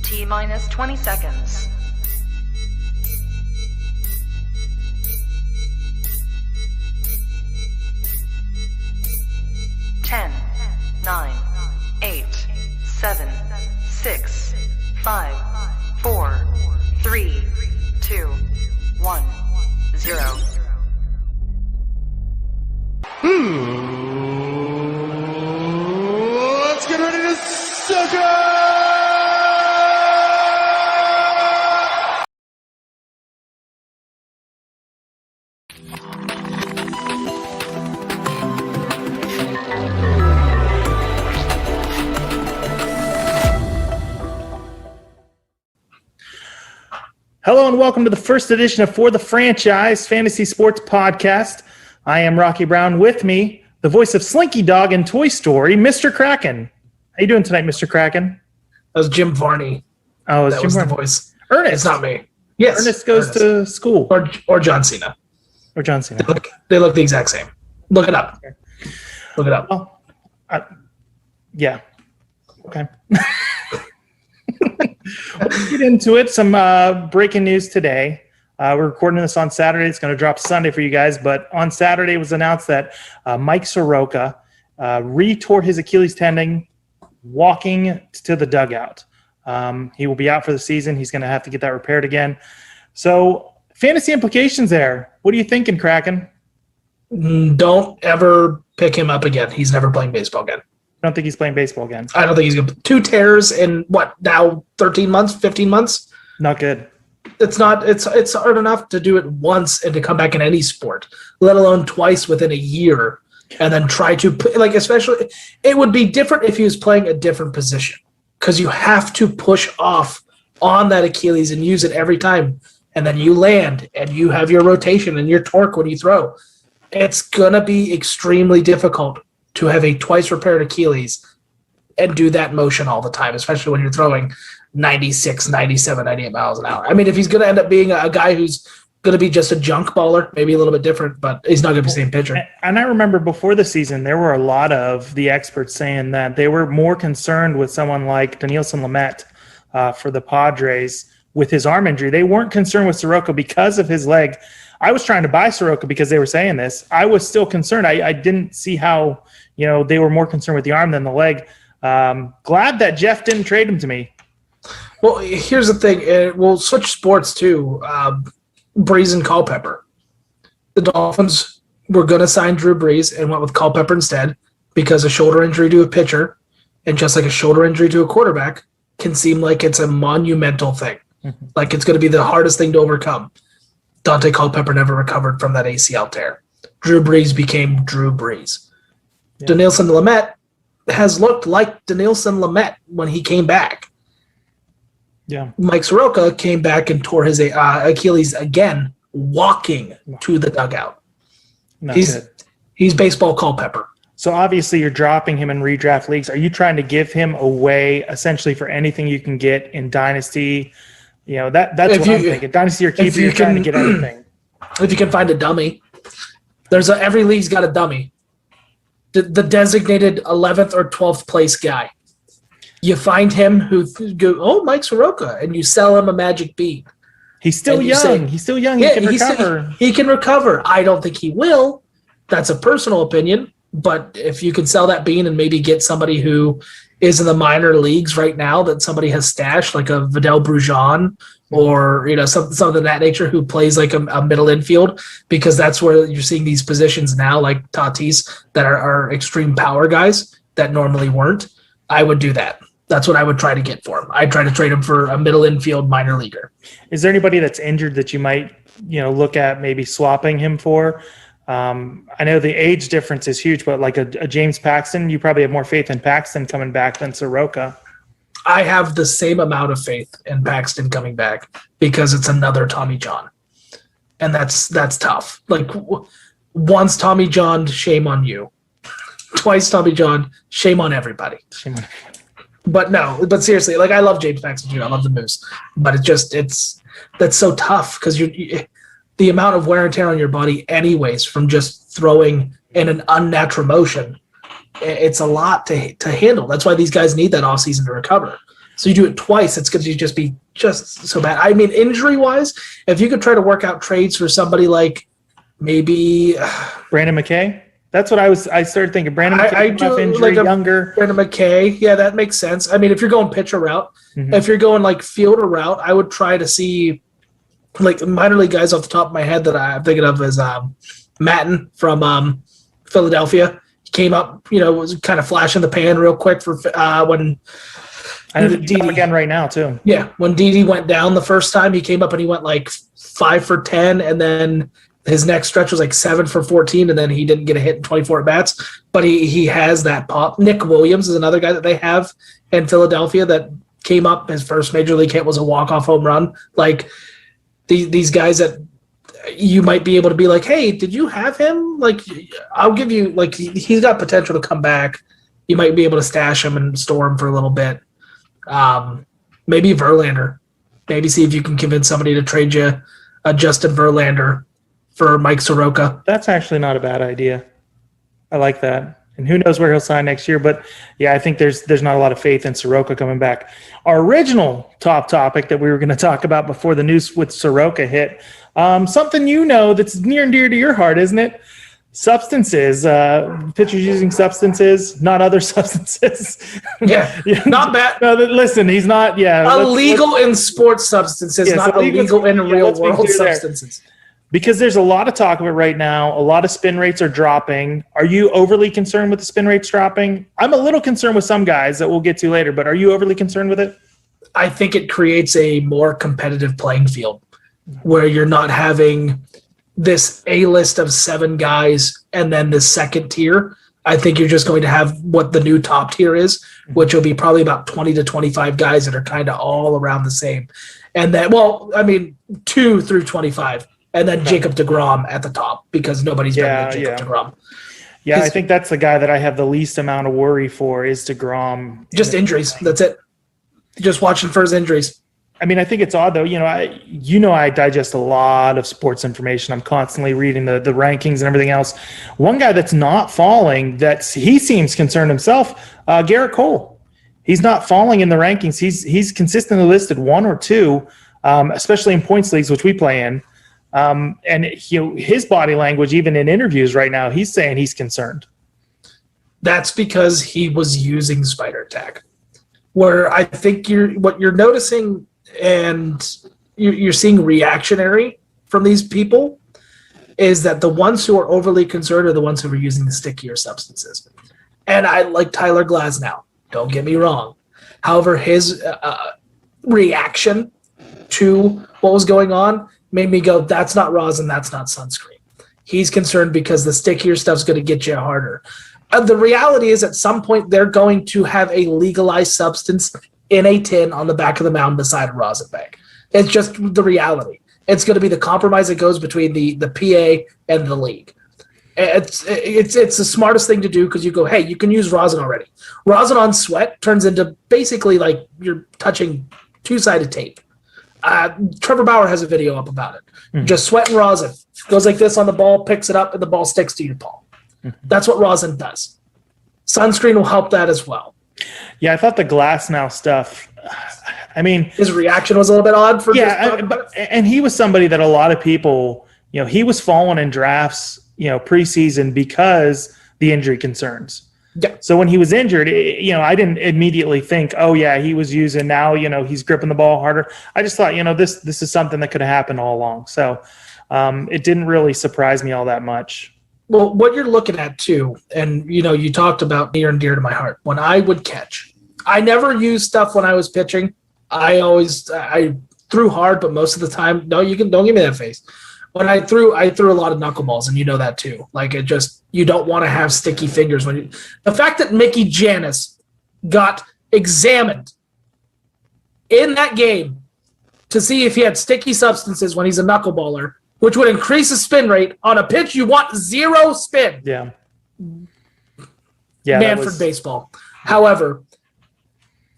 T-minus 20 seconds. 10, 9, 8, 7, 6, 5, 4, 3, 2, 1, 0. Let's get ready to suck it! Hello and welcome to the first edition of For the Franchise Fantasy Sports Podcast. I am Rocky Brown. With me, the voice of Slinky Dog in Toy Story, Mr. Kraken. How you doing tonight, Mr. Kraken? That was Jim Varney. Oh, that Jim was Varney. the voice. Ernest. It's not me. Yes. Ernest goes to school. Or John Cena. Or John Cena. They look the exact same. Look it up. Look it up. Well, yeah. Okay. Let's get into it. Some breaking news today. We're recording this on Saturday. It's going to drop Sunday for you guys. But on Saturday, it was announced that Mike Soroka re-tore his Achilles tendon walking to the dugout. He will be out for the season. He's going to have to get that repaired again. So, fantasy implications there. What are you thinking, Kraken? Don't ever pick him up again. He's never playing baseball again. I don't think he's playing baseball again. I don't think he's going to. 2 tears in, what, now 13 months, 15 months? Not good. It's not. It's hard enough to do it once and to come back in any sport, let alone twice within a year, and then try to like. Especially, it would be different if he was playing a different position because you have to push off on that Achilles and use it every time, and then you land and you have your rotation and your torque when you throw. It's gonna be extremely difficult to have a twice repaired Achilles and do that motion all the time, especially when you're throwing 96, 97, 98 miles an hour. I mean, if he's going to end up being a guy who's going to be just a junk baller, maybe a little bit different, but he's not going to be the same pitcher. And I remember before the season, there were a lot of the experts saying that they were more concerned with someone like Dinelson Lamet for the Padres with his arm injury. They weren't concerned with Soroka because of his leg. I was trying to buy Soroka because they were saying this. I was still concerned. I didn't see how, they were more concerned with the arm than the leg. Glad that Jeff didn't trade him to me. Well, here's the thing. We'll switch sports too. Brees and Culpepper. The Dolphins were going to sign Drew Brees and went with Culpepper instead because a shoulder injury to a pitcher, and just like a shoulder injury to a quarterback, can seem like it's a monumental thing. Mm-hmm. Like it's going to be the hardest thing to overcome. Dante Culpepper never recovered from that ACL tear. Drew Brees became Drew Brees. Yeah. Dinelson Lamet has looked like Dinelson Lamet when he came back. Yeah, Mike Soroka came back and tore his Achilles again, walking to the dugout. He's baseball Culpepper. So obviously you're dropping him in redraft leagues. Are you trying to give him away essentially for anything you can get in Dynasty? That's what I'm thinking. Dynasty or keeper, you're trying to get everything. If you can find a dummy, every league's got a dummy. The designated 11th or 12th place guy. You find him who go, Mike Soroka, and you sell him a magic bean. He's still young. He's still young. He can recover. He can recover. I don't think he will. That's a personal opinion. But if you can sell that bean and maybe get somebody who is in the minor leagues right now that somebody has stashed, like a Vidal Brujan or something of that nature who plays like a middle infield, because that's where you're seeing these positions now, like Tatis, that are extreme power guys that normally weren't. I would do that. That's what I would try to get for him. I'd try to trade him for a middle infield minor leaguer. Is there anybody that's injured that you might, look at maybe swapping him for? I know the age difference is huge, but like a James Paxton, you probably have more faith in Paxton coming back than Soroka. I have the same amount of faith in Paxton coming back because it's another Tommy John. And that's tough. Like once Tommy John, shame on you. Twice Tommy John, shame on everybody. Shame on everybody. But seriously, like I love James Paxton Jr. I love the Moose, but that's so tough because the amount of wear and tear on your body anyways from just throwing in an unnatural motion, it's a lot to handle. That's why these guys need that offseason to recover. So you do it twice, it's going to just be just so bad. I mean, injury-wise, if you could try to work out trades for somebody like maybe Brandon McKay. That's what I started thinking. Brandon McKay, I do injury, like younger. Brandon McKay. Yeah, that makes sense. I mean, if you're going pitcher route, if you're going like fielder route, I would try to see like minor league guys off the top of my head that I'm thinking of is Matten from Philadelphia. He came up, was kind of flash in the pan real quick for when Didi again right now too. Yeah, when Didi went down the first time, he came up and he went like 5 for 10, and then his next stretch was like 7 for 14, and then he didn't get a hit in 24 at bats. But he has that pop. Nick Williams is another guy that they have in Philadelphia that came up. His first major league hit was a walk-off home run. Like these guys that you might be able to be like, hey, did you have him? Like, I'll give you, like, he's got potential to come back. You might be able to stash him and store him for a little bit. Maybe Verlander. Maybe see if you can convince somebody to trade you a Justin Verlander for Mike Soroka. That's actually not a bad idea. I like that. And who knows where he'll sign next year. But, yeah, I think there's not a lot of faith in Soroka coming back. Our original top topic that we were going to talk about before the news with Soroka hit, something that's near and dear to your heart, isn't it? Substances, pitchers using substances, not other substances. Yeah, not bad. No, listen, he's not. Yeah, illegal in sports substances, not illegal in real world substances. Because there's a lot of talk of it right now. A lot of spin rates are dropping. Are you overly concerned with the spin rates dropping? I'm a little concerned with some guys that we'll get to later, but are you overly concerned with it? I think it creates a more competitive playing field where you're not having this A-list of 7 guys and then the second tier. I think you're just going to have what the new top tier is, which will be probably about 20 to 25 guys that are kind of all around the same. And then, 2 through 25. And then Jacob deGrom at the top because nobody's better than Jacob deGrom. Yeah, I think that's the guy that I have the least amount of worry for is deGrom. Just injuries. That's it. Just watching for his injuries. I mean, I think it's odd, though. I digest a lot of sports information. I'm constantly reading the rankings and everything else. One guy that's not falling, he seems concerned himself, Garrett Cole. He's not falling in the rankings. He's consistently listed 1 or 2, especially in points leagues, which we play in. And his body language, even in interviews right now, he's saying he's concerned. That's because he was using Spider Tag, where I think what you're noticing and you're seeing reactionary from these people is that the ones who are overly concerned are the ones who are using the stickier substances. And I like Tyler Glasnow. Don't get me wrong. However, his reaction to what was going on made me go, that's not rosin, that's not sunscreen. He's concerned because the stickier stuff's going to get you harder. The reality is at some point they're going to have a legalized substance in a tin on the back of the mound beside a rosin bag. It's just the reality. It's going to be the compromise that goes between the PA and the league. It's the smartest thing to do because you go, hey, you can use rosin already. Rosin on sweat turns into basically like you're touching two-sided tape. Trevor Bauer has a video up about it. Just sweat and rosin. Goes like this on the ball, picks it up, and the ball sticks to your palm. That's what rosin does. Sunscreen will help that as well. Yeah, I thought the Glasnow stuff, I mean... His reaction was a little bit odd for and he was somebody that a lot of people, he was falling in drafts, preseason because the injury concerns. Yeah. So when he was injured, I didn't immediately think, oh, yeah, he was using now, he's gripping the ball harder. I just thought, this is something that could have happened all along. So it didn't really surprise me all that much. Well, what you're looking at, too, and, you talked about near and dear to my heart. When I would catch, I never used stuff when I was pitching. I threw hard, but most of the time, don't give me that face. When I threw a lot of knuckleballs, and you know that too. Like you don't want to have sticky fingers the fact that Mickey Janis got examined in that game to see if he had sticky substances when he's a knuckleballer, which would increase the spin rate on a pitch you want 0 spin. Yeah. Manfred baseball. However,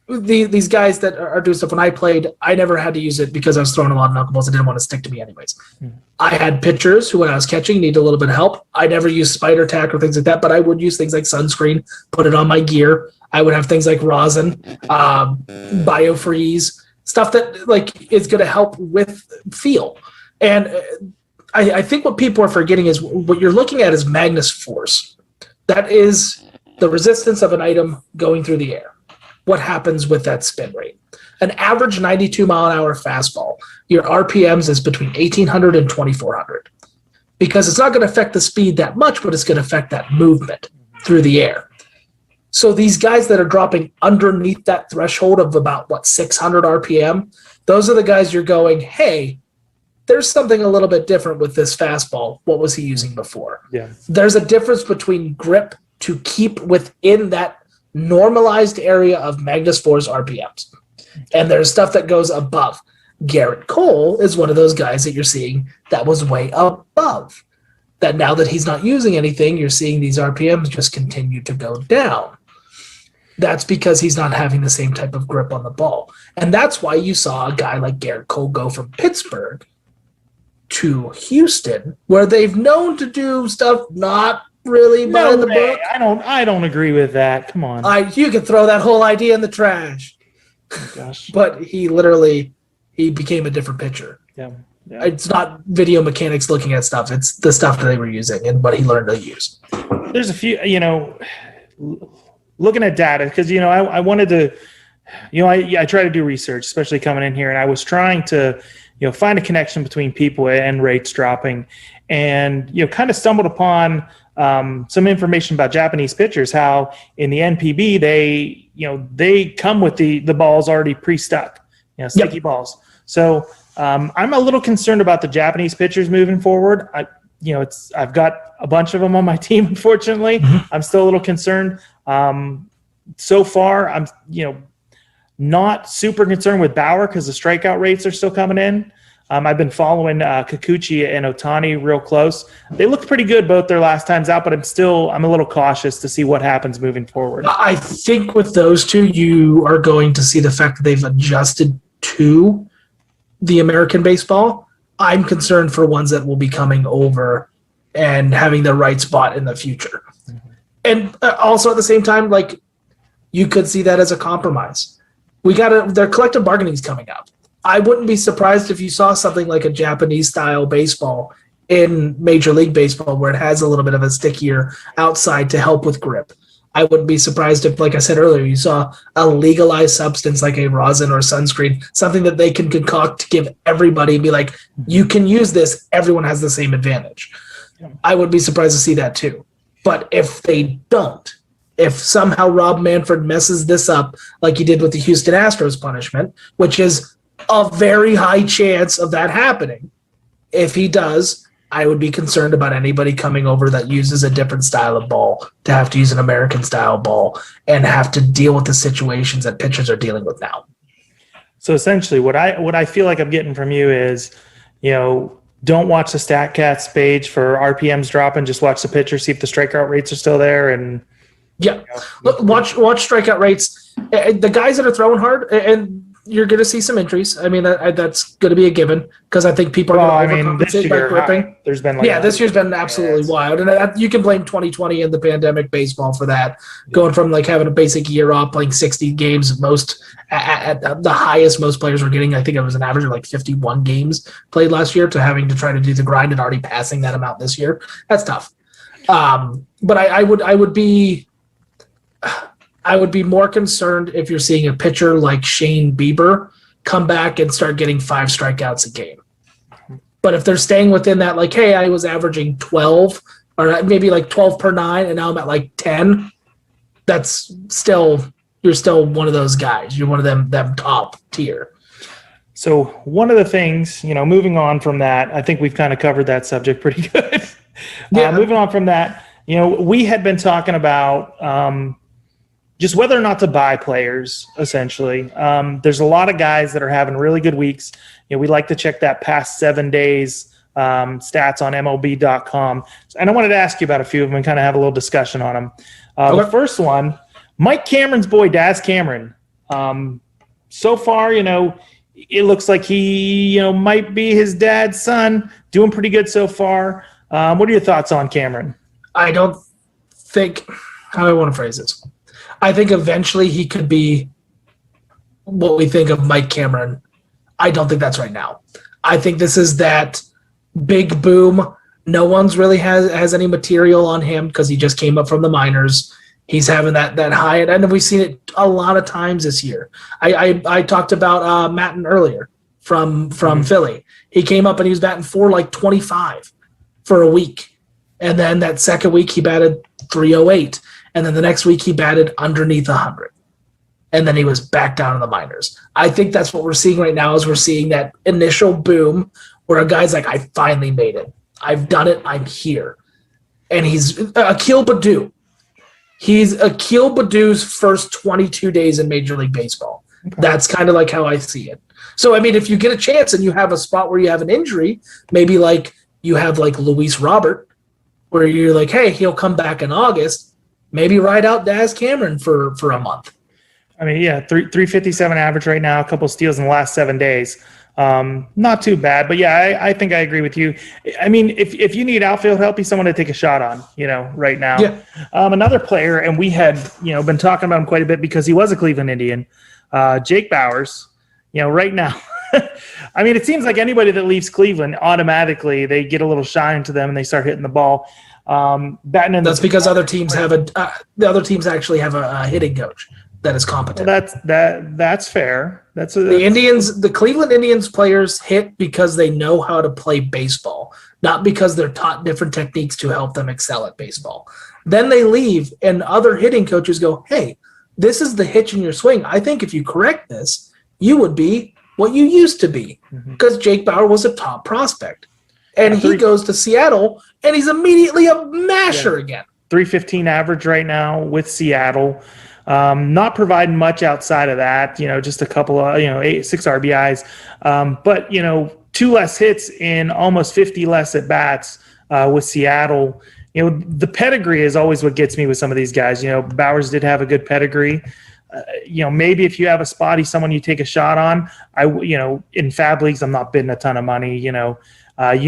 these guys that are doing stuff, when I played, I never had to use it because I was throwing a lot of knuckleballs. It didn't want to stick to me anyways. I had pitchers who, when I was catching, needed a little bit of help. I never used spider tack or things like that, but I would use things like sunscreen, put it on my gear. I would have things like rosin, biofreeze, stuff that like is going to help with feel. And I think what people are forgetting is what you're looking at is Magnus force. That is the resistance of an item going through the air. What happens with that spin rate? An average 92 mile an hour fastball, your RPMs is between 1,800 and 2,400 because it's not going to affect the speed that much, but it's going to affect that movement through the air. So these guys that are dropping underneath that threshold of about 600 RPM, those are the guys you're going, hey, there's something a little bit different with this fastball. What was he using before? Yeah. There's a difference between grip to keep within that normalized area of Magnus Force RPMs. And there's stuff that goes above. Garrett Cole is one of those guys that you're seeing that was way above. That now that he's not using anything, you're seeing these RPMs just continue to go down. That's because he's not having the same type of grip on the ball. And that's why you saw a guy like Garrett Cole go from Pittsburgh to Houston, where they've known to do stuff not really by the book. I don't agree with that. Come on. You can throw that whole idea in the trash. Oh, gosh. But he became a different pitcher. Yeah. It's not video mechanics looking at stuff. It's the stuff that they were using and what he learned to use. There's a few, looking at data, because, I wanted to, I try to do research, especially coming in here, and I was trying to, find a connection between people and rates dropping, and, kind of stumbled upon some information about Japanese pitchers, how in the NPB, they come with the balls already pre-stuck, sticky balls. So I'm a little concerned about the Japanese pitchers moving forward. I've got a bunch of them on my team, unfortunately. Mm-hmm. I'm still a little concerned. So far, I'm, not super concerned with Bauer because the strikeout rates are still coming in. I've been following Kikuchi and Ohtani real close. They looked pretty good both their last times out, but I'm a little cautious to see what happens moving forward. I think with those two, you are going to see the fact that they've adjusted to the American baseball. I'm concerned for ones that will be coming over and having the right spot in the future. Mm-hmm. And also at the same time, you could see that as a compromise. Their collective bargaining is coming up. I wouldn't be surprised if you saw something like a Japanese style baseball in Major League Baseball where it has a little bit of a stickier outside to help with grip. I wouldn't be surprised if, like I said earlier, you saw a legalized substance like a rosin or sunscreen, something that they can concoct to give everybody and be like, you can use this. Everyone has the same advantage. I would be surprised to see that too. But if they don't, if somehow Rob Manfred messes this up like he did with the Houston Astros punishment, which is a very high chance of that happening, if he does, I would be concerned about anybody coming over that uses a different style of ball to have to use an American style ball and have to deal with the situations that pitchers are dealing with now. So essentially what I feel like I'm getting from you is, don't watch the StatCats page for RPMs dropping, just watch the pitcher, see if the strikeout rates are still there. And yeah, look, watch strikeout rates. The guys that are throwing hard, and you're going to see some injuries. I mean, that's going to be a given because I think people are going to overcompensate by gripping. There's been this year's been absolutely wild, and you can blame 2020 and the pandemic baseball for that. Going from having a basic year off, playing 60 games, most at the highest most players were getting. I think it was an average of 51 games played last year to having to try to do the grind and already passing that amount this year. That's tough. But I would be more concerned if you're seeing a pitcher like Shane Bieber come back and start getting 5 strikeouts a game. But if they're staying within that, hey, I was averaging 12 or maybe 12 per 9, and now I'm at 10, that's still, you're still one of those guys. You're one of them top tier. So one of the things, moving on from that, I think we've kind of covered that subject pretty good. Moving on from that, we had been talking about just whether or not to buy players, essentially. There's a lot of guys that are having really good weeks. We like to check that past 7 days stats on MLB.com. And I wanted to ask you about a few of them and kind of have a little discussion on them. The first one, Mike Cameron's boy, Daz Cameron. So far, it looks like he, might be his dad's son, doing pretty good so far. What are your thoughts on Cameron? I don't think – how do I want to phrase this? I think eventually he could be what we think of Mike Cameron. I don't think that's right now. I think this is that big boom. No one's really has any material on him because he just came up from the minors. He's having that high, and we've seen it a lot of times this year. I talked about Matten earlier from Philly. He came up and he was batting .425 for a week, and then that second week he batted .308, and then the next week he batted underneath 100, and then he was back down in the minors. I think that's what we're seeing right now. Is we're seeing that initial boom where a guy's like, I finally made it. I've done it. I'm here, and he's Akil Baddoo. He's Akil Baddoo's first 22 days in Major League Baseball. Okay. That's kind of like how I see it. So, I mean, if you get a chance and you have a spot where you have an injury, maybe like you have like Luis Robert, where you're like, hey, he'll come back in August, maybe ride out Daz Cameron for a month. I mean, yeah, 357 average right now, a couple steals in the last 7 days. Not too bad, but yeah, I think I agree with you. I mean, if you need outfield help, he's someone to take a shot on, right now. Yeah. Another player, and we had, been talking about him quite a bit because he was a Cleveland Indian, Jake Bauers, right now. I mean, it seems like anybody that leaves Cleveland, automatically they get a little shine to them and they start hitting the ball. That's because other teams have the other teams actually have a hitting coach that is competent. Well, that's fair. The Cleveland Indians players hit because they know how to play baseball, not because they're taught different techniques to help them excel at baseball. Then they leave, and other hitting coaches go, hey, this is the hitch in your swing. I think if you correct this, you would be what you used to be, because Jake Bauer was a top prospect. And he goes to Seattle, and he's immediately a masher again. 315 average right now with Seattle. Not providing much outside of that, just a couple of, 6 RBIs. But, 2 less hits in almost 50 less at bats with Seattle. The pedigree is always what gets me with some of these guys. Bauers did have a good pedigree. Maybe if you have a spot, he's someone you take a shot on. In Fab Leagues, I'm not bidding a ton of money. You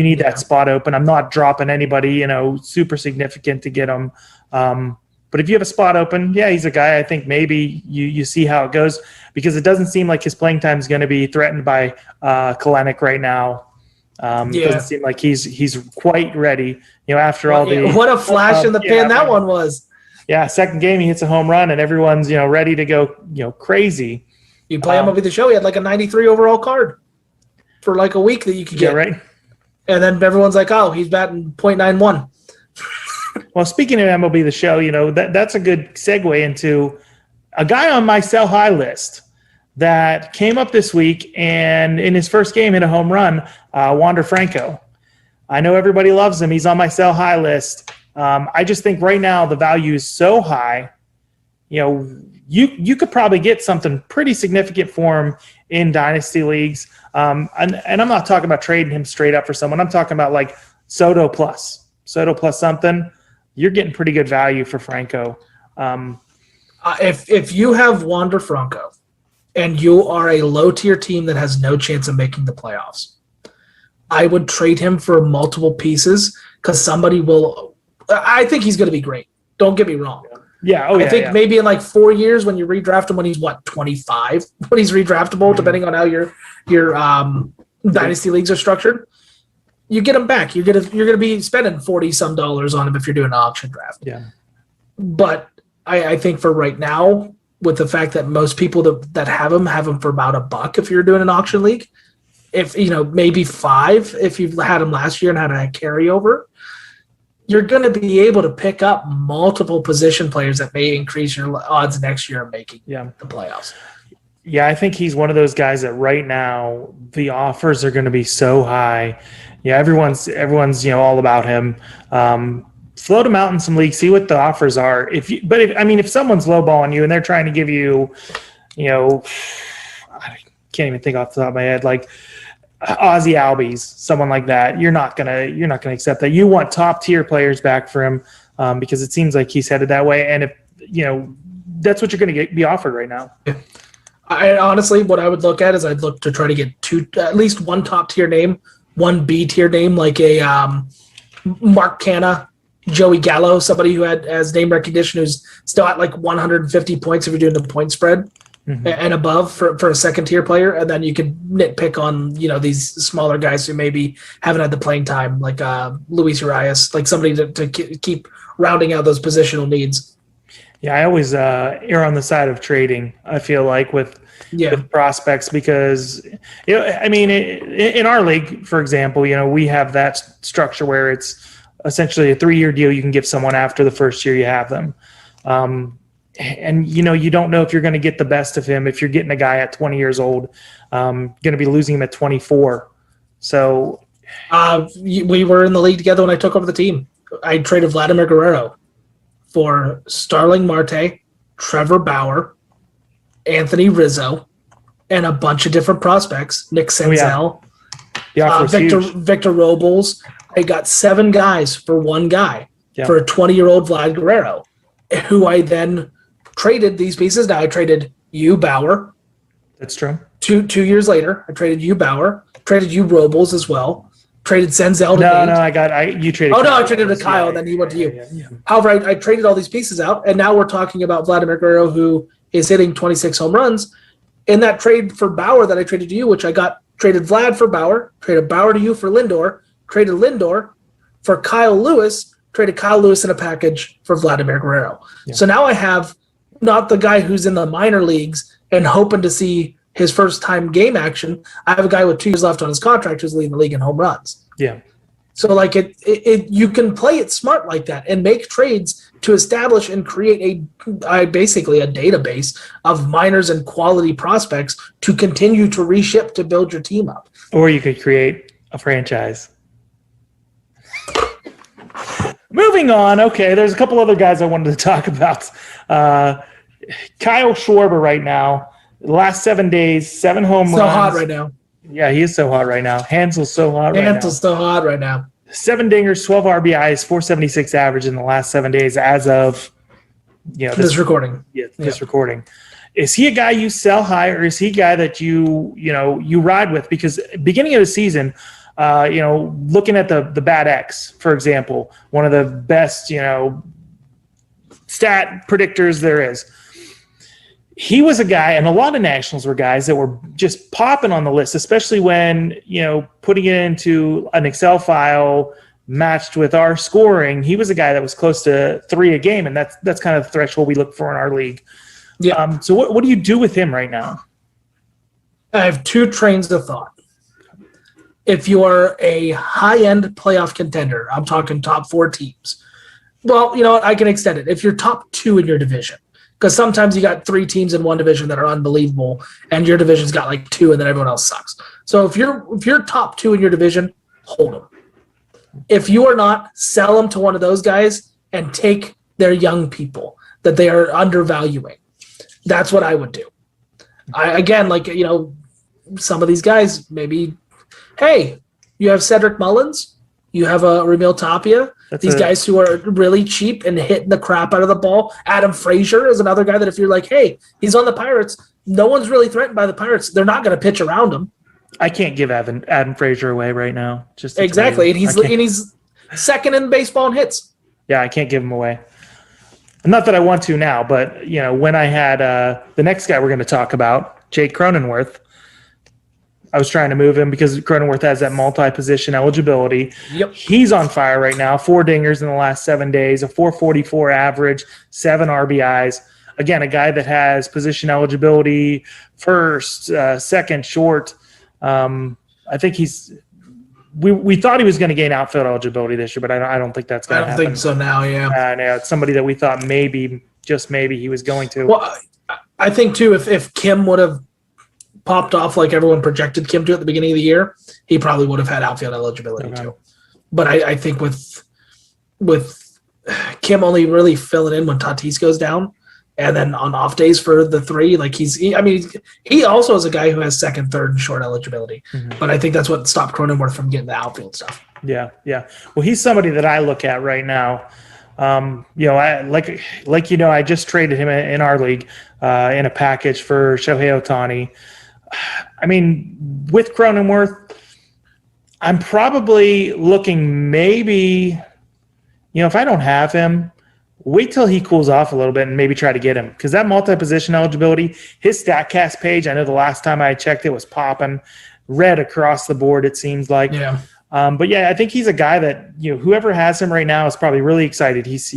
need that spot open. I'm not dropping anybody, super significant to get him. But if you have a spot open, yeah, he's a guy I think maybe you see how it goes, because it doesn't seem like his playing time is going to be threatened by Kalenic right now. It doesn't seem like he's quite ready, after all the – what a flash in the pan that one was. Yeah, second game he hits a home run and everyone's, ready to go, crazy. You play MLB The Show, he had like a 93 overall card for like a week that you could get. Yeah, right. And then everyone's like, oh, he's batting .91. Well, speaking of MLB The Show, that's a good segue into a guy on my sell high list that came up this week and in his first game hit a home run, Wander Franco. I know everybody loves him. He's on my sell high list. I just think right now the value is so high. You could probably get something pretty significant for him in dynasty leagues. And I'm not talking about trading him straight up for someone. I'm talking about like Soto plus something. You're getting pretty good value for Franco. If you have Wander Franco and you are a low-tier team that has no chance of making the playoffs, I would trade him for multiple pieces because somebody will – I think he's going to be great. Don't get me wrong. Yeah. I think maybe in like 4 years when you redraft him when he's, 25? When he's redraftable, depending on how your dynasty leagues are structured. You get him back. You're gonna be spending $40-some on him if you're doing an auction draft. Yeah. But I think for right now, with the fact that most people that have him for about $1 if you're doing an auction league, if maybe $5 if you've had him last year and had a carryover, you're going to be able to pick up multiple position players that may increase your odds next year of making the playoffs. Yeah, I think he's one of those guys that right now the offers are going to be so high. Yeah, everyone's all about him. Float him out in some leagues, see what the offers are. If someone's lowballing you and they're trying to give you, I can't even think off the top of my head, like Ozzie Albies, someone like that, you're not gonna accept that. You want top tier players back for him because it seems like he's headed that way. And if that's what you're going to be offered right now. I honestly, what I would look at is I'd look to try to get at least one top tier name, one B tier name, like a Mark Canna, Joey Gallo, somebody who has name recognition, who's still at like 150 points if you're doing the point spread and above for a second tier player. And then you could nitpick on, these smaller guys who maybe haven't had the playing time, like Luis Urias, like somebody to keep rounding out those positional needs. Yeah, I always err on the side of trading, I feel like, with prospects because, in our league, for example, we have that structure where it's essentially a 3-year deal you can give someone after the first year you have them. And, you don't know if you're going to get the best of him if you're getting a guy at 20 years old, going to be losing him at 24. So we were in the league together when I took over the team. I traded Vladimir Guerrero for Starling Marte, Trevor Bauer, Anthony Rizzo, and a bunch of different prospects. Nick Senzel, Victor Robles. I got 7 guys for one guy for a 20-year-old Vlad Guerrero, who I then traded these pieces. Now I traded you Bauer. That's true. 2 years later, I traded you Bauer, traded you Robles as well. Traded Senzel to you traded. Oh, no, I traded to Kyle, and then he went to you. Yeah. However, I traded all these pieces out, and now we're talking about Vladimir Guerrero, who is hitting 26 home runs. In that trade for Bauer that I traded to you, which I traded Vlad for Bauer, traded Bauer to you for Lindor, traded Lindor for Kyle Lewis, traded Kyle Lewis in a package for Vladimir Guerrero. Yeah. So now I have not the guy who's in the minor leagues and hoping to see his first time game action. I have a guy with 2 years left on his contract who's leading the league in home runs. Yeah. So like you can play it smart like that and make trades to establish and create basically a database of minors and quality prospects to continue to reship to build your team up. Or you could create a franchise. Moving on. Okay, there's a couple other guys I wanted to talk about. Kyle Schwarber right now. The last 7 days, 7 home runs. So hot right now. Yeah, he is so hot right now. Hansel's so hot right now. Hansel's so hot right now. 7 dingers, 12 RBIs, 476 average in the last 7 days as of this recording. Yeah, this recording. Is he a guy you sell high, or is he a guy that you ride with? Because beginning of the season, looking at the Bat X, for example, one of the best stat predictors there is. He was a guy, and a lot of Nationals were guys that were just popping on the list, especially when, putting it into an Excel file matched with our scoring. He was a guy that was close to 3 a game, and that's kind of the threshold we look for in our league. Yeah. So what do you do with him right now? I have 2 trains of thought. If you are a high-end playoff contender, I'm talking top 4 teams. Well, I can extend it. If you're top 2 in your division, because sometimes you got 3 teams in one division that are unbelievable, and your division's got like 2, and then everyone else sucks. So if you're top 2 in your division, hold them. If you are not, sell them to one of those guys and take their young people that they are undervaluing. That's what I would do. Some of these guys, maybe, hey, you have Cedric Mullins, you have a Ramil Tapia. These guys who are really cheap and hitting the crap out of the ball. Adam Frazier is another guy that if you're like, hey, he's on the Pirates, no one's really threatened by the Pirates. They're not going to pitch around him. I can't give Adam Frazier away right now. Exactly, and he's second in baseball in hits. Yeah, I can't give him away. Not that I want to now, but when I had the next guy we're going to talk about, Jake Cronenworth, I was trying to move him because Cronenworth has that multi-position eligibility. Yep. He's on fire right now. 4 dingers in the last 7 days, a 444 average, 7 RBIs. Again, a guy that has position eligibility, first, second, short. I think we thought he was going to gain outfield eligibility this year, but I don't think that's going to happen. I don't think so now, yeah. No, it's somebody that we thought maybe, just maybe, he was going to. Well, I think, too, if Kim would have popped off like everyone projected Kim to at the beginning of the year, he probably would have had outfield eligibility too. But I think with Kim only really filling in when Tatis goes down, and then on off days for the 3, like he also is a guy who has second, third, and short eligibility. Mm-hmm. But I think that's what stopped Cronenworth from getting the outfield stuff. Yeah. Well, he's somebody that I look at right now I just traded him in our league in a package for Shohei Ohtani. I mean, with Cronenworth, I'm probably looking maybe, if I don't have him, wait till he cools off a little bit and maybe try to get him. Because that multi-position eligibility, his StatCast page, I know the last time I checked it was popping. Red across the board, it seems like. Yeah. But yeah, I think he's a guy that, whoever has him right now is probably really excited. He's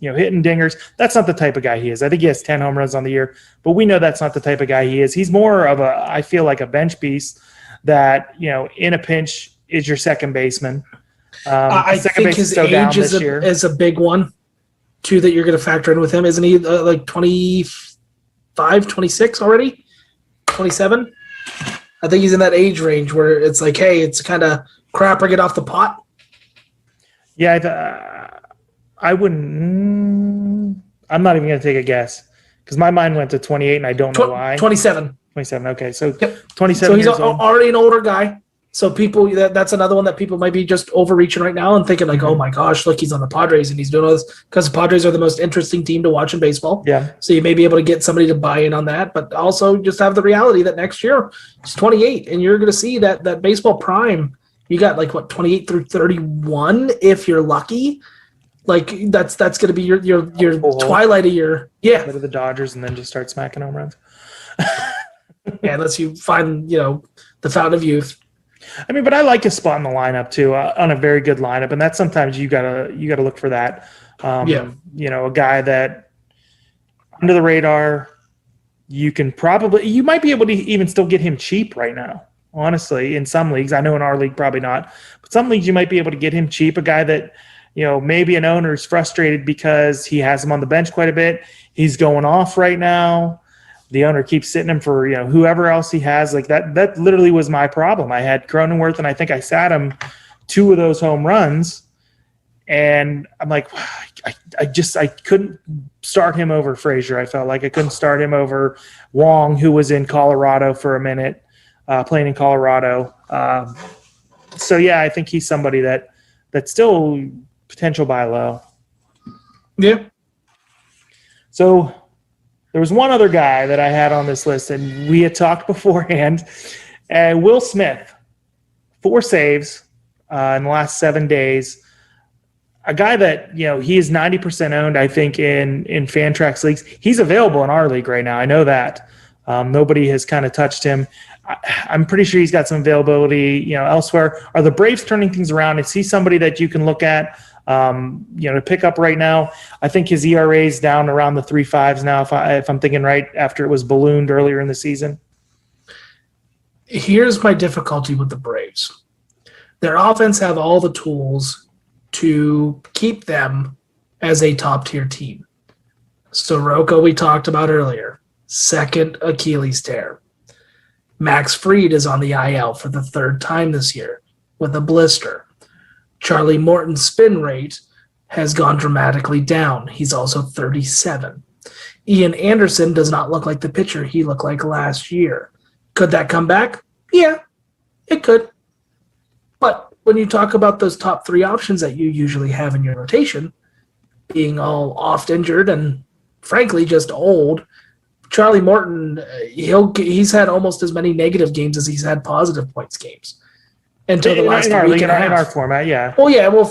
hitting dingers. That's not the type of guy he is. I think he has 10 home runs on the year, but we know that's not the type of guy he is. He's more of I feel like a bench piece that, in a pinch is your second baseman. I think his age is a big one, too, that you're going to factor in with him. Isn't he like 25, 26 already? 27? I think he's in that age range where it's like, hey, it's kind of crap or get off the pot. Yeah, I wouldn't. I'm not even going to take a guess because my mind went to 28 and I don't know why. 27. 27, okay. So yep. 27 So he's years old. Already an older guy. So people, that's another one that people might be just overreaching right now and thinking like, oh my gosh, look, he's on the Padres and he's doing all this because the Padres are the most interesting team to watch in baseball. Yeah. So you may be able to get somebody to buy in on that, but also just have the reality that next year he's 28 and you're going to see that baseball prime. You got 28 through 31 if you're lucky. Like that's going to be your twilight of your Go to the Dodgers and then just start smacking home runs. Yeah, unless you find the fountain of youth. I mean, but I like his spot in the lineup too, on a very good lineup, and that's sometimes you gotta look for that. A guy that under the radar, you might be able to even still get him cheap right now. Honestly, in some leagues, I know in our league probably not, but some leagues you might be able to get him cheap. A guy that maybe an owner is frustrated because he has him on the bench quite a bit. He's going off right now. The owner keeps sitting him for whoever else he has. Like that literally was my problem. I had Cronenworth and I think I sat him 2 of those home runs, and I'm like, I couldn't start him over Frazier. I felt like I couldn't start him over Wong, who was in Colorado for a minute, playing in Colorado. So yeah, I think he's somebody that's still potential buy low. Yeah. So there was one other guy that I had on this list, and we had talked beforehand. Will Smith, 4 saves in the last 7 days. A guy that, he is 90% owned, I think, in Fantrax leagues. He's available in our league right now. I know that. Nobody has kind of touched him. I'm pretty sure he's got some availability, elsewhere. Are the Braves turning things around? Is he somebody that you can look at? To pick up right now? I think his ERA is down around the 3.5s now, if I'm thinking right, after it was ballooned earlier in the season. Here's my difficulty with the Braves. Their offense have all the tools to keep them as a top-tier team. Soroka, we talked about earlier, second Achilles tear. Max Fried is on the IL for the 3rd time this year with a blister. Charlie Morton's spin rate has gone dramatically down. He's also 37. Ian Anderson does not look like the pitcher he looked like last year. Could that come back? Yeah, it could. But when you talk about those top 3 options that you usually have in your rotation, being all oft injured and frankly just old, Charlie Morton, he's had almost as many negative games as he's had positive points games. Until the last week and a half. In our format, yeah. Well, yeah. Well,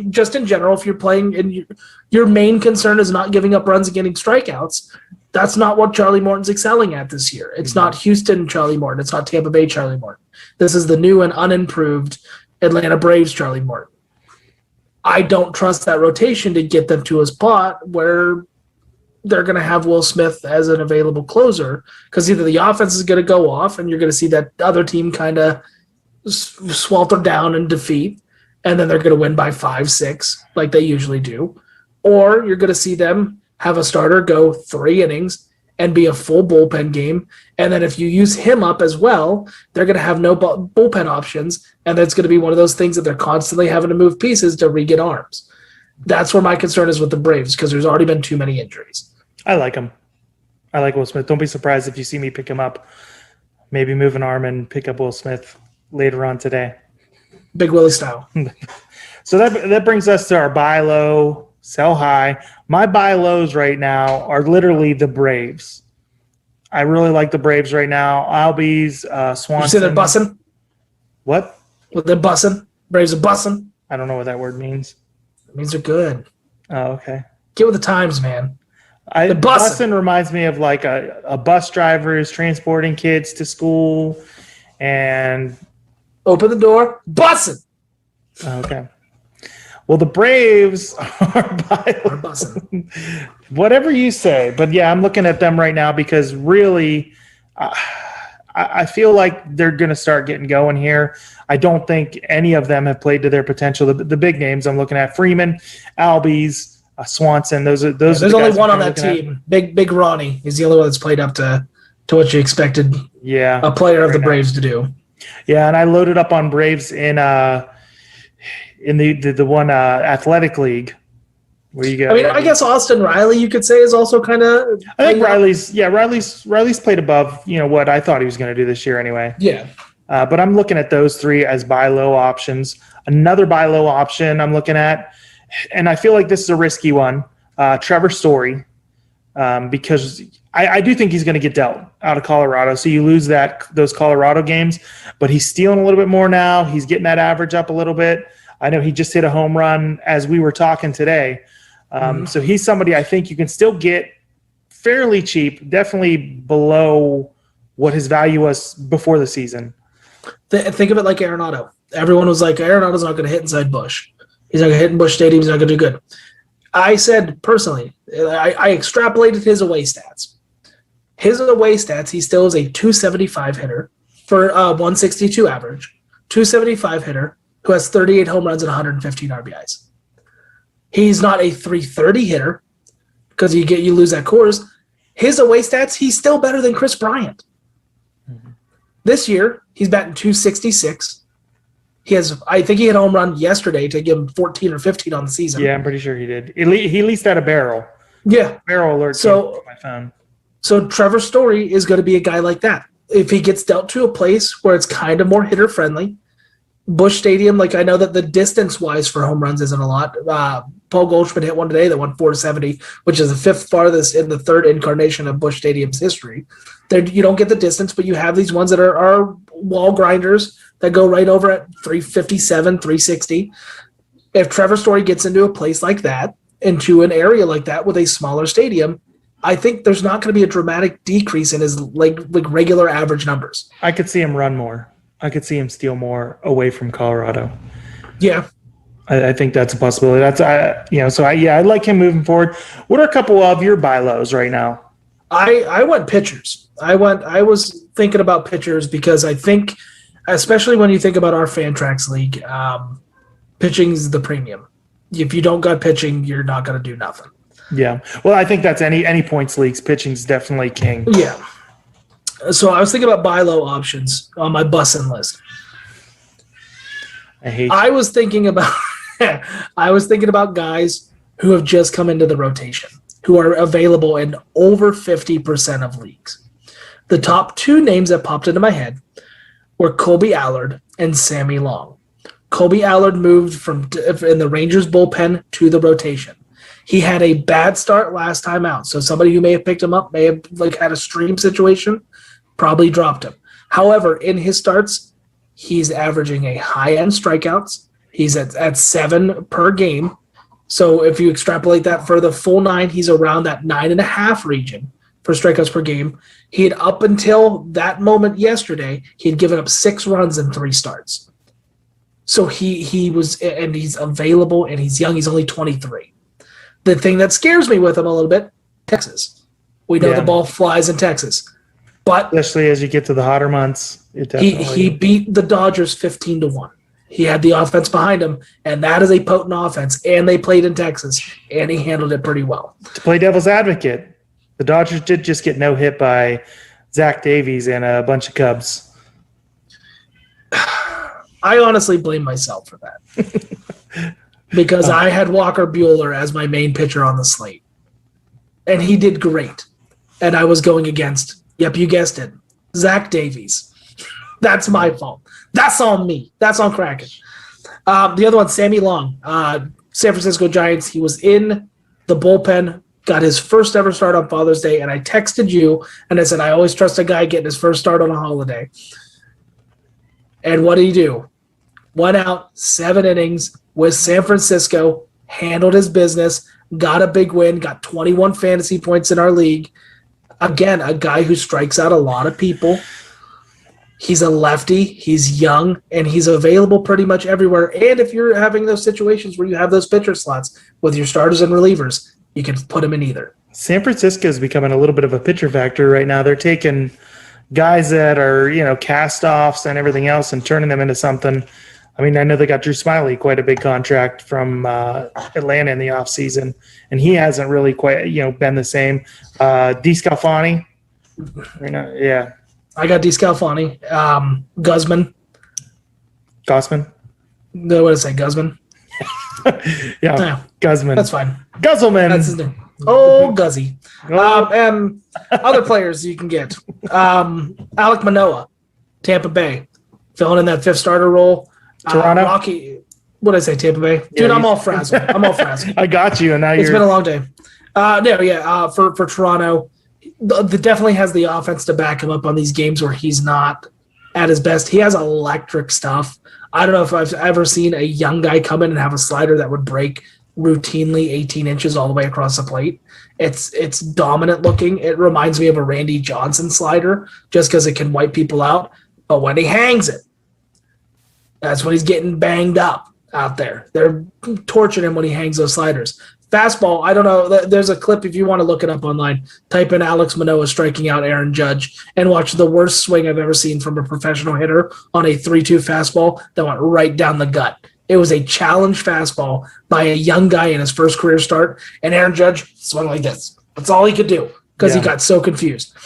just in general, if you're playing and your main concern is not giving up runs and getting strikeouts, that's not what Charlie Morton's excelling at this year. It's not Houston Charlie Morton. It's not Tampa Bay Charlie Morton. This is the new and unimproved Atlanta Braves Charlie Morton. I don't trust that rotation to get them to a spot where they're going to have Will Smith as an available closer, because either the offense is going to go off and you're going to see that other team kind of swelter down and defeat, and then they're going to win by 5-6 like they usually do, or you're going to see them have a starter go 3 innings and be a full bullpen game, and then if you use him up as well, they're going to have no bullpen options, and that's going to be one of those things that they're constantly having to move pieces to re-get arms. That's where my concern is with the Braves, because there's already been too many injuries. I like him. I like Will Smith. Don't be surprised if you see me pick him up. Maybe move an arm and pick up Will Smith later on today. Big Willie style. So that brings us to our buy low sell high. My buy lows right now are literally the Braves. I really like the Braves right now. Albies, Swanson. You say they're bussing? What? Well, they're bussing. Braves are bussing. I don't know what that word means. It means they're good. Oh, okay. Get with the times, man. Bussin' reminds me of like a bus driver is transporting kids to school and open the door, bussin'. Okay. Well, the Braves are bussin'. Whatever you say, but yeah, I'm looking at them right now because really, I feel like they're going to start getting going here. I don't think any of them have played to their potential. The big names I'm looking at: Freeman, Albies. Swanson, those. There's only one on that team. Big Ronnie is the only one that's played up to what you expected. Yeah, a player of the Braves to do. Yeah, and I loaded up on Braves in the one athletic league. Where you go? I mean, I guess Austin Riley, you could say, is also kind of. I think Riley's played above what I thought he was going to do this year anyway. Yeah. But I'm looking at those three as buy low options. Another buy low option I'm looking at. And I feel like this is a risky one, Trevor Story, because I do think he's going to get dealt out of Colorado. So you lose those Colorado games, but he's stealing a little bit more now. He's getting that average up a little bit. I know he just hit a home run as we were talking today. So he's somebody I think you can still get fairly cheap, definitely below what his value was before the season. Think of it like Arenado. Everyone was like, Arenado's not going to hit inside Busch. He's not going to hit in Busch Stadium. He's not going to do good. I said personally, I extrapolated his away stats. His away stats, he still is a 275 hitter for 162 average, 275 hitter who has 38 home runs and 115 RBIs. He's not a 330 hitter because you lose that Coors. His away stats, he's still better than Chris Bryant. Mm-hmm. This year, he's batting 266. I think he hit a home run yesterday to give him 14 or 15 on the season. Yeah, I'm pretty sure he did. He at least had a barrel. Yeah. Barrel alert on my phone. So Trevor Story is going to be a guy like that. If he gets dealt to a place where it's kind of more hitter friendly, Busch Stadium, like I know that the distance wise for home runs isn't a lot. Paul Goldschmidt hit one today that went 470, which is the fifth farthest in the third incarnation of Busch Stadium's history. You don't get the distance, but you have these ones that are wall grinders that go right over at 357, 360. If Trevor Story gets into a place like that, into an area like that with a smaller stadium, I think there's not going to be a dramatic decrease in his like regular average numbers. I could see him run more. I could see him steal more away from Colorado. Yeah. I think that's a possibility. I like him moving forward. What are a couple of your buy lows right now? I went pitchers. I was thinking about pitchers because I think, especially when you think about our Fantrax league, pitching's the premium. If you don't got pitching, you're not going to do nothing. Yeah. Well, I think that's any points leagues. Pitching's definitely king. Yeah. So I was thinking about buy low options on my bussin' list. I was thinking about guys who have just come into the rotation, who are available in over 50% of leagues. The top two names that popped into my head were Colby Allard and Sammy Long. Colby Allard moved from in the Rangers bullpen to the rotation. He had a bad start last time out, so somebody who may have picked him up may have had a stream situation, probably dropped him. However, in his starts, he's averaging a high-end strikeouts. He's at 7 per game. So if you extrapolate that for the full 9, he's around that 9.5 region for strikeouts per game. He had, up until that moment yesterday, he had given up 6 runs in 3 starts. So he was, and he's available, and he's young. He's only 23. The thing that scares me with him a little bit, Texas. We know the ball flies in Texas. But especially as you get to the hotter months, he beat the Dodgers 15-1. He had the offense behind him, and that is a potent offense. And they played in Texas, and he handled it pretty well. To play devil's advocate, the Dodgers did just get no hit by Zach Davies and a bunch of Cubs. I honestly blame myself for that because I had Walker Buehler as my main pitcher on the slate, and he did great. And I was going against, yep, you guessed it, Zach Davies. That's my fault. That's on me. That's on Kraken. The other one, Sammy Long. San Francisco Giants. He was in the bullpen, got his first ever start on Father's Day, and I texted you, and I said, I always trust a guy getting his first start on a holiday. And what did he do? 1 out, 7 innings with San Francisco, handled his business, got a big win, got 21 fantasy points in our league. Again, a guy who strikes out a lot of people. He's a lefty, he's young, and he's available pretty much everywhere. And if you're having those situations where you have those pitcher slots with your starters and relievers, you can put him in either. San Francisco is becoming a little bit of a pitcher factor right now. They're taking guys that are, cast-offs and everything else and turning them into something. I mean, I know they got Drew Smyly, quite a big contract from Atlanta in the offseason, and he hasn't really quite, been the same. DeScalfani, yeah. I got DeScalfani. Guzman. Gossman? No, what did I say? Guzman? Yeah, Guzman. That's fine. Guzzleman. That's his name. Oh, Guzzy. And other players you can get. Alek Manoah, Tampa Bay, filling in that 5th starter role. Toronto? Rocky. What did I say, Tampa Bay? Dude, I'm all frazzled. I got you, and now It's been a long day. For Toronto, definitely has the offense to back him up on these games where he's not at his best. He has electric stuff. I don't know if I've ever seen a young guy come in and have a slider that would break routinely 18 inches all the way across the plate. It's dominant looking. It reminds me of a Randy Johnson slider just because it can wipe people out. But when he hangs it, that's when he's getting banged up out there. They're torching him when he hangs those sliders. Fastball, I don't know. There's a clip if you want to look it up online. Type in Alex Manoah striking out Aaron Judge and watch the worst swing I've ever seen from a professional hitter on a 3-2 fastball that went right down the gut. It was a challenge fastball by a young guy in his first career start, and Aaron Judge swung like this. That's all he could do because he got so confused.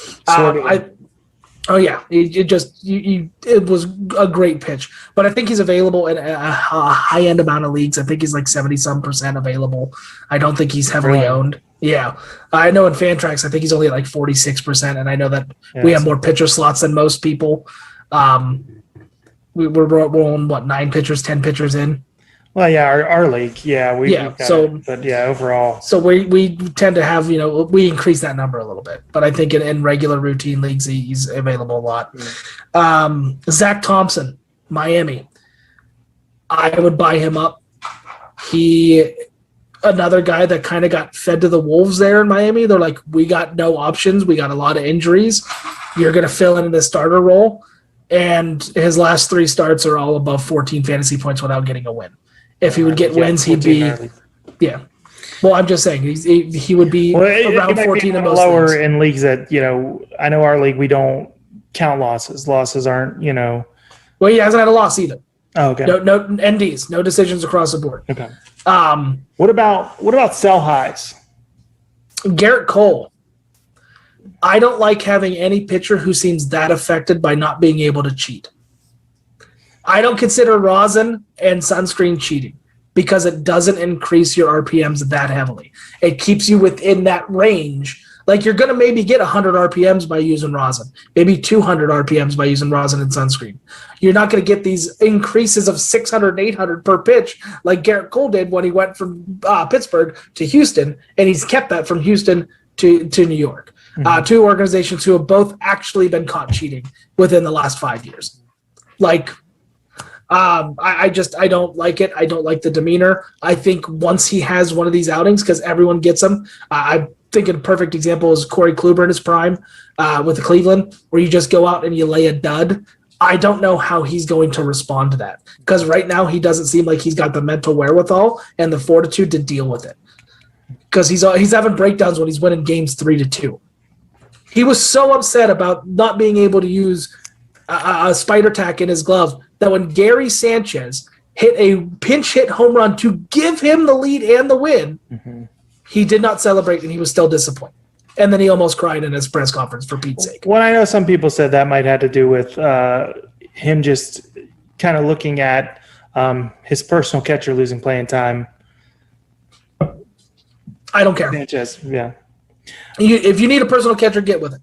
It was a great pitch. But I think he's available in a high-end amount of leagues. I think he's like 70-some% available. I don't think he's heavily owned. Yeah. I know in Fantrax, I think he's only at like 46%, and I know that we have more pitcher slots than most people. We're on, 9 pitchers, 10 pitchers in? Well, yeah, our league, overall. So we tend to have, we increase that number a little bit, but I think in regular routine leagues, he's available a lot. Zach Thompson, Miami. I would buy him up. Another guy that kind of got fed to the wolves there in Miami. They're like, we got no options. We got a lot of injuries. You're going to fill in the starter role. And his last 3 starts are all above 14 fantasy points without getting a win. If he would get wins, he'd be Well, I'm just saying he would be around 14 in most lower leagues. In leagues that I know our league we don't count losses. Losses aren't Well, he hasn't had a loss either. Oh, okay. No NDs, no decisions across the board. Okay. What about sell highs? Garrett Cole. I don't like having any pitcher who seems that affected by not being able to cheat. I don't consider rosin and sunscreen cheating because it doesn't increase your RPMs that heavily. It keeps you within that range. Like you're going to maybe get 100 RPMs by using rosin, maybe 200 RPMs by using rosin and sunscreen. You're not going to get these increases of 600 and 800 per pitch like Garrett Cole did when he went from Pittsburgh to Houston, and he's kept that from Houston to New York. Mm-hmm. 2 organizations who have both actually been caught cheating within the last 5 years. I don't like it. I don't like the demeanor. I think once he has one of these outings, because everyone gets them, I think a perfect example is Corey Kluber in his prime with the Cleveland, where you just go out and you lay a dud. I don't know how he's going to respond to that, because right now he doesn't seem like he's got the mental wherewithal and the fortitude to deal with it, because he's having breakdowns when he's winning games 3-2. He was so upset about not being able to use a spider tack in his glove that when Gary Sanchez hit a pinch hit home run to give him the lead and the win, he did not celebrate, and he was still disappointed. And then he almost cried in his press conference, for Pete's sake. Well, I know some people said that might have to do with him just kind of looking at his personal catcher losing playing time. I don't care. Sanchez, yeah. If you need a personal catcher, get with it.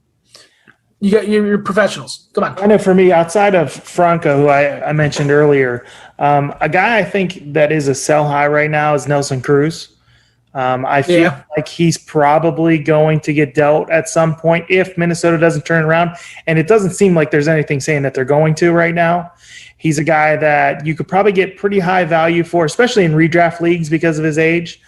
You got your professionals. Come on. I know for me, outside of Franco, who I mentioned earlier, a guy I think that is a sell high right now is Nelson Cruz. I feel like he's probably going to get dealt at some point if Minnesota doesn't turn around. And it doesn't seem like there's anything saying that they're going to right now. He's a guy that you could probably get pretty high value for, especially in redraft leagues because of his age.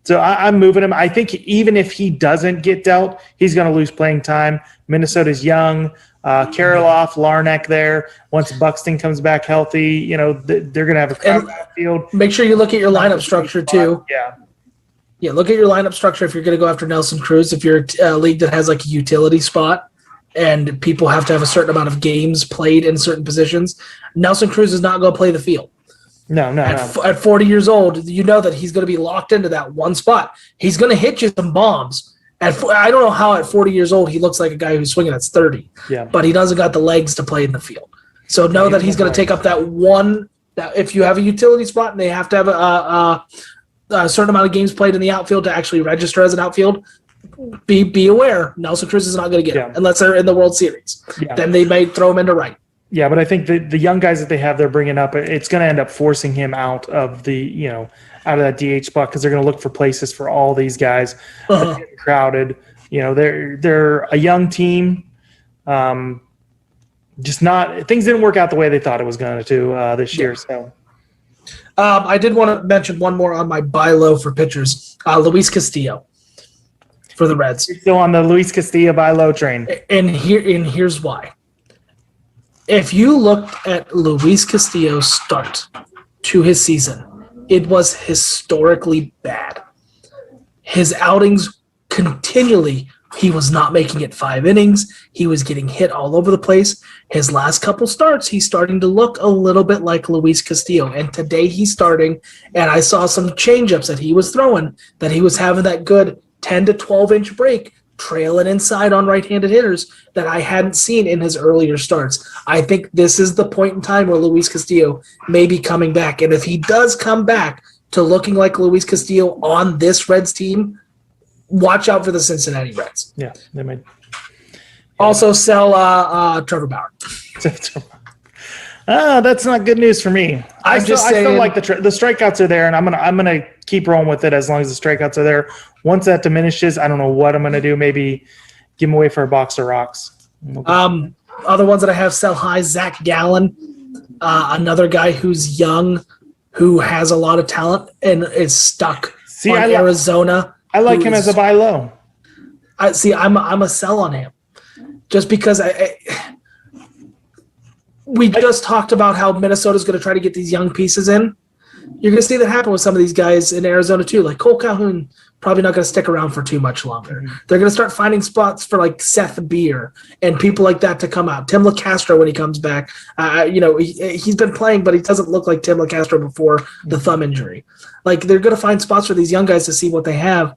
So I'm moving him. I think even if he doesn't get dealt, he's going to lose playing time. Minnesota's young. Karloff, Larnack there. Once Buxton comes back healthy, they're going to have a crowded field. Make sure you look at your lineup structure too. Yeah, look at your lineup structure if you're going to go after Nelson Cruz. If you're a league that has like a utility spot and people have to have a certain amount of games played in certain positions, Nelson Cruz is not going to play the field. No. At 40 years old, you know that he's going to be locked into that one spot. He's going to hit you some bombs. I don't know how at 40 years old he looks like a guy who's swinging at 30. Yeah. But he doesn't got the legs to play in the field. So know that he's going to take up that one. That if you have a utility spot and they have to have a certain amount of games played in the outfield to actually register as an outfield, be aware Nelson Cruz is not going to get it unless they're in the World Series. Yeah. Then they may throw him into right. Yeah, but I think the young guys that they have, they're bringing up, it's going to end up forcing him out of out of that DH spot because they're going to look for places for all these guys. Crowded. They're a young team. Just not things didn't work out the way they thought it was going to this year. So, I did want to mention one more on my buy low for pitchers. Luis Castillo for the Reds. You're still on the Luis Castillo buy low train, and here's why. If you looked at Luis Castillo's start to his season, it was historically bad. His outings continually, he was not making it 5 innings. He was getting hit all over the place. His last couple starts, he's starting to look a little bit like Luis Castillo. And today he's starting, and I saw some changeups that he was throwing, that he was having that good 10 to 12-inch break, trailing inside on right-handed hitters that I hadn't seen in his earlier starts. I think this is the point in time where Luis Castillo may be coming back. And if he does come back to looking like Luis Castillo on this Reds team, watch out for the Cincinnati Reds. Yeah, they might. Also sell Trevor Bauer. That's not good news for me. I still like the strikeouts are there, and I'm gonna keep rolling with it as long as the strikeouts are there. Once that diminishes, I don't know what I'm gonna do. Maybe give them away for a box of rocks. Other ones that I have sell high: Zach Gallen, another guy who's young, who has a lot of talent and is stuck on Arizona. I like him as a buy low. I'm a sell on him, just because we just talked about how Minnesota's going to try to get these young pieces in. You're going to see that happen with some of these guys in Arizona too. Like Cole Calhoun, probably not going to stick around for too much longer. Mm-hmm. They're going to start finding spots for like Seth Beer and people like that to come out. Tim LaCastro when he comes back, he's been playing, but he doesn't look like Tim LaCastro before the thumb injury. Like they're going to find spots for these young guys to see what they have,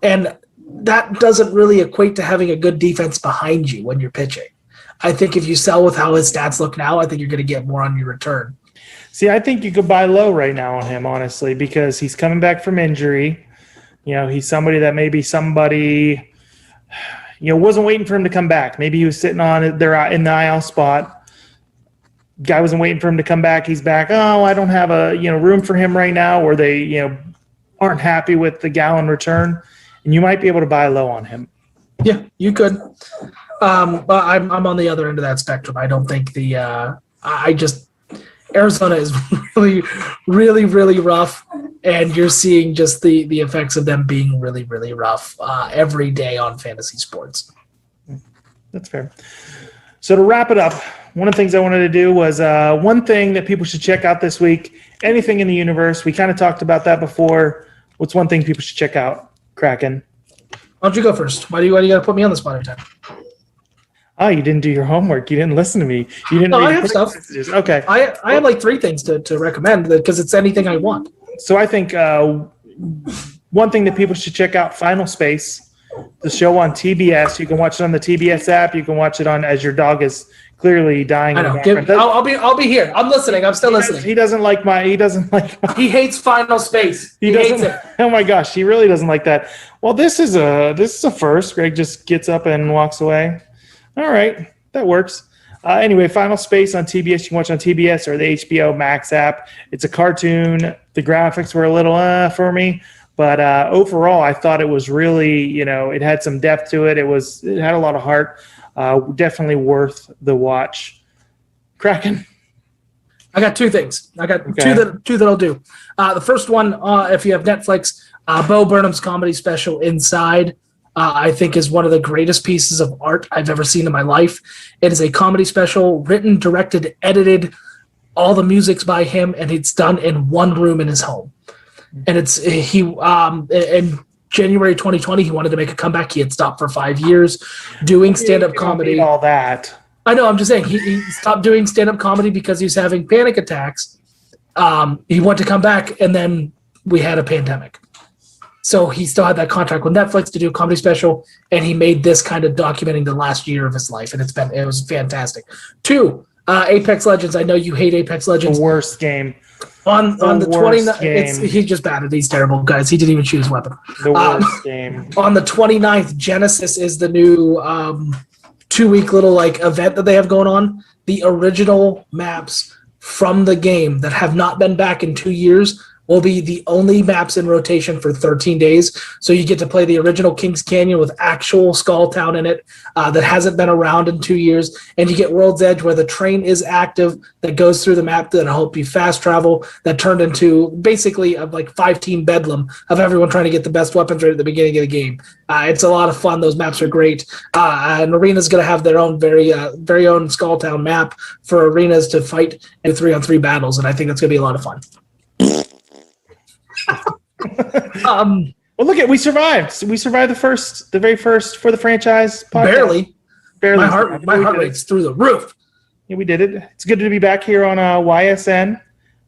and that doesn't really equate to having a good defense behind you when you're pitching. I think if you sell with how his stats look now, I think you're going to get more on your return. See, I think you could buy low right now on him, honestly, because he's coming back from injury. He's somebody that maybe somebody, wasn't waiting for him to come back. Maybe he was sitting on there in the IL spot. Guy wasn't waiting for him to come back. He's back. Oh, I don't have a room for him right now, or they aren't happy with the Gallen return, and you might be able to buy low on him. Yeah, you could. But I'm on the other end of that spectrum. I don't think Arizona is really, really, really rough, and you're seeing just the effects of them being really, really rough every day on fantasy sports. That's fair. So to wrap it up, one of the things I wanted to do was one thing that people should check out this week, anything in the universe. We kind of talked about that before. What's one thing people should check out? Kraken. Why don't you go first? Why do you got to put me on the spot every time? Oh, you didn't do your homework. You didn't listen to me. You didn't. No, I have stuff. Messages. Okay. I have like 3 things to recommend because it's anything I want. So I think one thing that people should check out, Final Space, the show on TBS. You can watch it on the TBS app. You can watch it on as your dog is clearly dying. I know. I'll be here. I'm listening. I'm still listening. He doesn't like my. He hates Final Space. He hates it. Oh my gosh, he really doesn't like that. Well, this is a first. Greg just gets up and walks away. All right, that works. Anyway, Final Space on TBS. You can watch on TBS or the HBO Max app. It's a cartoon. The graphics were a little for me, but overall, I thought it was really, it had some depth to it. It had a lot of heart. Definitely worth the watch. Kraken. I got two things. I got two that I'll do. The first one, if you have Netflix, Bo Burnham's comedy special Inside, I think is one of the greatest pieces of art I've ever seen in my life. It is a comedy special, written, directed, edited, all the music's by him, and it's done in one room in his home. And in January 2020, he wanted to make a comeback. He had stopped for 5 years doing stand-up comedy. All that. I know. I'm just saying he stopped doing stand-up comedy because he was having panic attacks. He wanted to come back, and then we had a pandemic. So he still had that contract with Netflix to do a comedy special, and he made this kind of documenting the last year of his life, and it was fantastic. 2, Apex Legends. I know you hate Apex Legends. The worst game. On the 29th, he's just bad at these terrible guys. He didn't even choose weapon. The worst game. On the 29th, Genesis is the new 2-week little event that they have going on. The original maps from the game that have not been back in 2 years will be the only maps in rotation for 13 days. So you get to play the original Kings Canyon with actual Skull Town in it that hasn't been around in 2 years. And you get World's Edge where the train is active that goes through the map that'll help you fast travel, that turned into basically a 5-team bedlam of everyone trying to get the best weapons right at the beginning of the game. It's a lot of fun. Those maps are great. And Arena's going to have their own very own Skull Town map for arenas to fight in 3-on-3 battles. And I think that's going to be a lot of fun. Well, we survived. We survived the very first for the franchise podcast. Barely. My heart rate's through the roof. Yeah, we did it. It's good to be back here on YSN.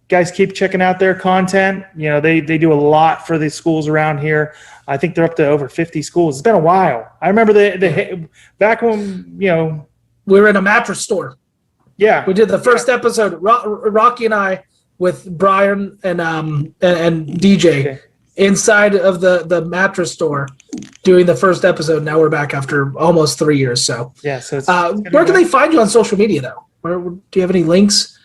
Guys, keep checking out their content. They do a lot for the schools around here. I think they're up to over 50 schools. It's been a while. I remember the back when we were in a mattress store. Yeah, we did the first episode. Rocky and I, with Brian and DJ inside of the mattress store doing the first episode. Now we're back after almost 3 years. So yeah. So where can they find you on social media though? Do you have any links?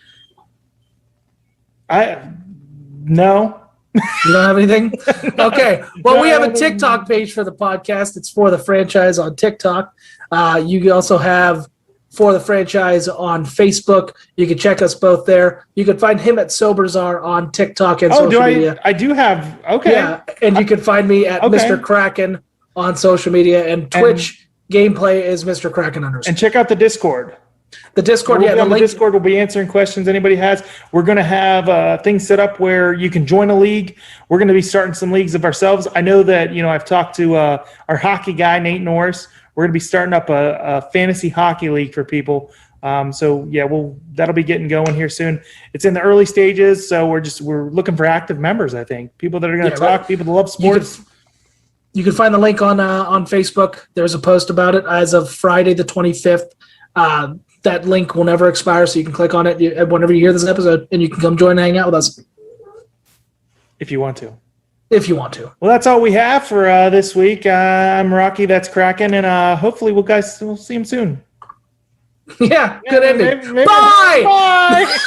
No. You don't have anything? Okay. Well, we have a TikTok page for the podcast. It's For the Franchise on TikTok. You also have For the Franchise on Facebook. You can check us both there. You can find him at Soberzar on TikTok and social media. I do have. Okay. Yeah, and you can find me at Mr. Kraken on social media, and Twitch gameplay is Mr. Kraken _. And check out the Discord. The Discord, the Discord will be answering questions anybody has. We're going to have things set up where you can join a league. We're going to be starting some leagues of ourselves. I know that I've talked to our hockey guy Nate Norris. We're going to be starting up a fantasy hockey league for people. That'll be getting going here soon. It's in the early stages, so we're looking for active members. I think people that are going to talk, people that love sports. You can find the link on Facebook. There's a post about it as of Friday the 25th. That link will never expire, so you can click on it whenever you hear this episode, and you can come join and hang out with us if you want to. Well, that's all we have for this week. I'm Rocky. That's Kraken, and hopefully we'll see him soon. Yeah, good ending. Bye. Bye.